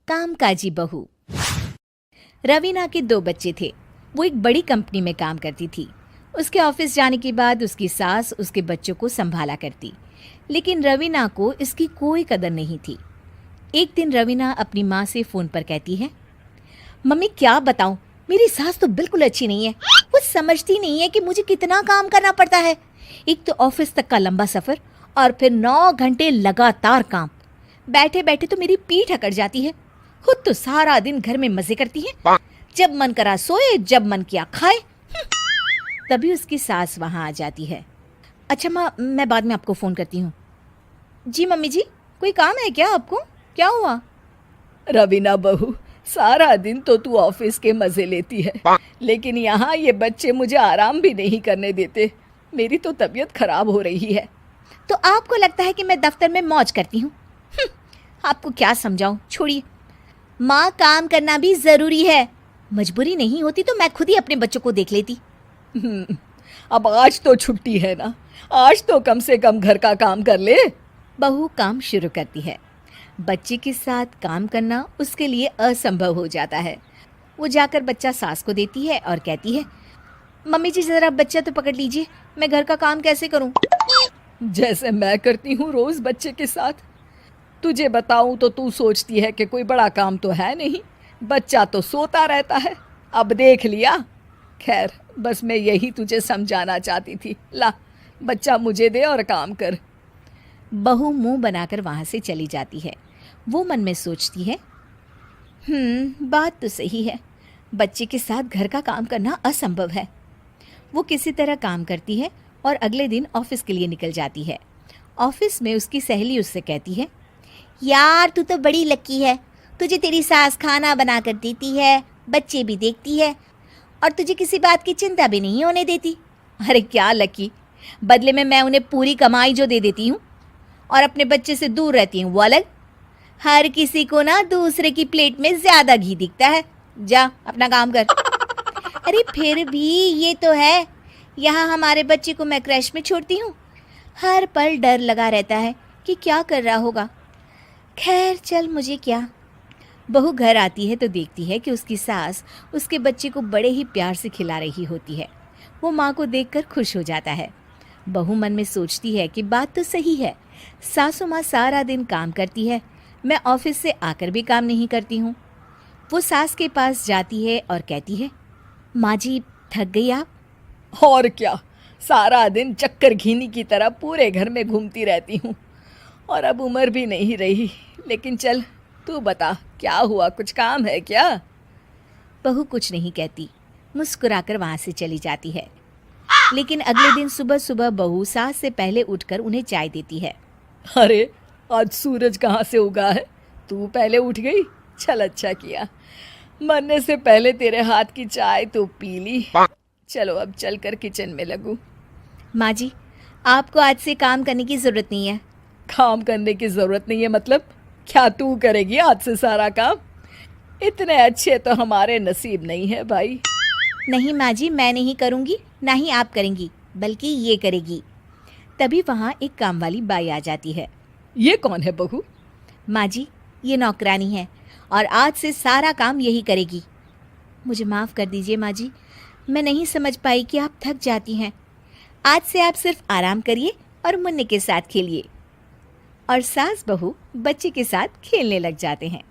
कामकाजी बहू। रवीना के 2 बच्चे थे। वो एक बड़ी कंपनी में काम करती थी। उसके ऑफिस जाने के बाद उसकी सास उसके बच्चों को संभाला करती, लेकिन रवीना को इसकी कोई कदर नहीं थी। एक दिन रवीना अपनी माँ से फ़ोन पर कहती है, मम्मी क्या बताऊं, मेरी सास तो बिल्कुल अच्छी नहीं है। वो समझती नहीं है कि मुझे कितना काम करना पड़ता है। एक तो ऑफिस तक का लंबा सफ़र और फिर 9 घंटे लगातार काम। बैठे बैठे तो मेरी पीठ अकड़ जाती है। खुद तो सारा दिन घर में मजे करती है, जब मन करा सोए, जब मन किया खाए। तभी उसकी सास वहां आ जाती है। अच्छा माँ, मैं बाद में आपको फ़ोन करती हूँ। जी मम्मी जी, कोई काम है क्या आपको? क्या हुआ? रवीना बहू, सारा दिन तो तू ऑफिस के मजे लेती है, लेकिन यहाँ ये बच्चे मुझे आराम भी नहीं करने देते। मेरी तो तबीयत खराब हो रही है। तो आपको लगता है कि मैं दफ्तर में मौज करती हूँ? आपको क्या समझाऊं, छोड़िए। माँ, काम करना भी ज़रूरी है। मजबूरी नहीं होती तो मैं खुद ही अपने बच्चों को देख लेती। अब आज तो छुट्टी है ना, आज तो कम से कम घर का काम कर ले। बहू काम शुरू करती है। बच्चे के साथ काम करना उसके लिए असंभव हो जाता है। वो जाकर बच्चा सास को देती है और कहती है, मम्मी जी ज़रा बच्चा तो पकड़ लीजिए, मैं घर का काम कैसे करूं? जैसे मैं करती हूँ रोज बच्चे के साथ। तुझे बताऊं तो तू सोचती है कि कोई बड़ा काम तो है नहीं, बच्चा तो सोता रहता है। अब देख लिया। खैर, बस मैं यही तुझे समझाना चाहती थी। ला, बच्चा मुझे दे और काम कर। बहू मुंह बनाकर वहां से चली जाती है। वो मन में सोचती है, बात तो सही है, बच्चे के साथ घर का काम करना असंभव है। वो किसी तरह काम करती है और अगले दिन ऑफिस के लिए निकल जाती है। ऑफिस में उसकी सहेली उससे कहती है, यार तू तो बड़ी लकी है, तुझे तेरी सास खाना बना कर देती है, बच्चे भी देखती है और तुझे किसी बात की चिंता भी नहीं होने देती। अरे क्या लकी, बदले में मैं उन्हें पूरी कमाई जो दे देती हूँ और अपने बच्चे से दूर रहती हूँ वो अलग। हर किसी को ना दूसरे की प्लेट में ज़्यादा घी दिखता है। जा अपना काम कर। अरे फिर भी ये तो है, यहाँ हमारे बच्चे को मैं क्रैश में छोड़ती हूँ, हर पल डर लगा रहता है कि क्या कर रहा होगा। खैर चल, मुझे क्या। बहू घर आती है तो देखती है कि उसकी सास उसके बच्चे को बड़े ही प्यार से खिला रही होती है। वो माँ को देखकर खुश हो जाता है। बहू मन में सोचती है कि बात तो सही है, सासू माँ सारा दिन काम करती है, मैं ऑफिस से आकर भी काम नहीं करती हूँ। वो सास के पास जाती है और कहती है, माँ जी थक गई आप? और क्या, सारा दिन चक्कर घीनी की तरह पूरे घर में घूमती रहती हूँ और अब उम्र भी नहीं रही। लेकिन चल, तू बता क्या हुआ, कुछ काम है क्या? बहू कुछ नहीं कहती, मुस्कुराकर वहाँ से चली जाती है। लेकिन अगले दिन सुबह सुबह बहू सास से पहले उठकर उन्हें चाय देती है। अरे, आज सूरज कहाँ से उगा है? तू पहले उठ गई, चल अच्छा किया। मरने से पहले तेरे हाथ की चाय तो पी ली। चलो अब चलकर किचन में लगूं। माँ जी, आपको आज से काम करने की ज़रूरत नहीं है। काम करने की ज़रूरत नहीं है मतलब? क्या तू करेगी आज से सारा काम? इतने अच्छे तो हमारे नसीब नहीं है भाई। नहीं माँ जी, मैं नहीं करूँगी, ना ही आप करेंगी, बल्कि ये करेगी। तभी वहाँ एक काम वाली बाई आ जाती है। ये कौन है बहू? माँ जी, ये नौकरानी है और आज से सारा काम यही करेगी। मुझे माफ़ कर दीजिए माँ जी, मैं नहीं समझ पाई कि आप थक जाती हैं। आज से आप सिर्फ आराम करिए और मुन्ने के साथ खेलिए। और सास बहू बच्चे के साथ खेलने लग जाते हैं।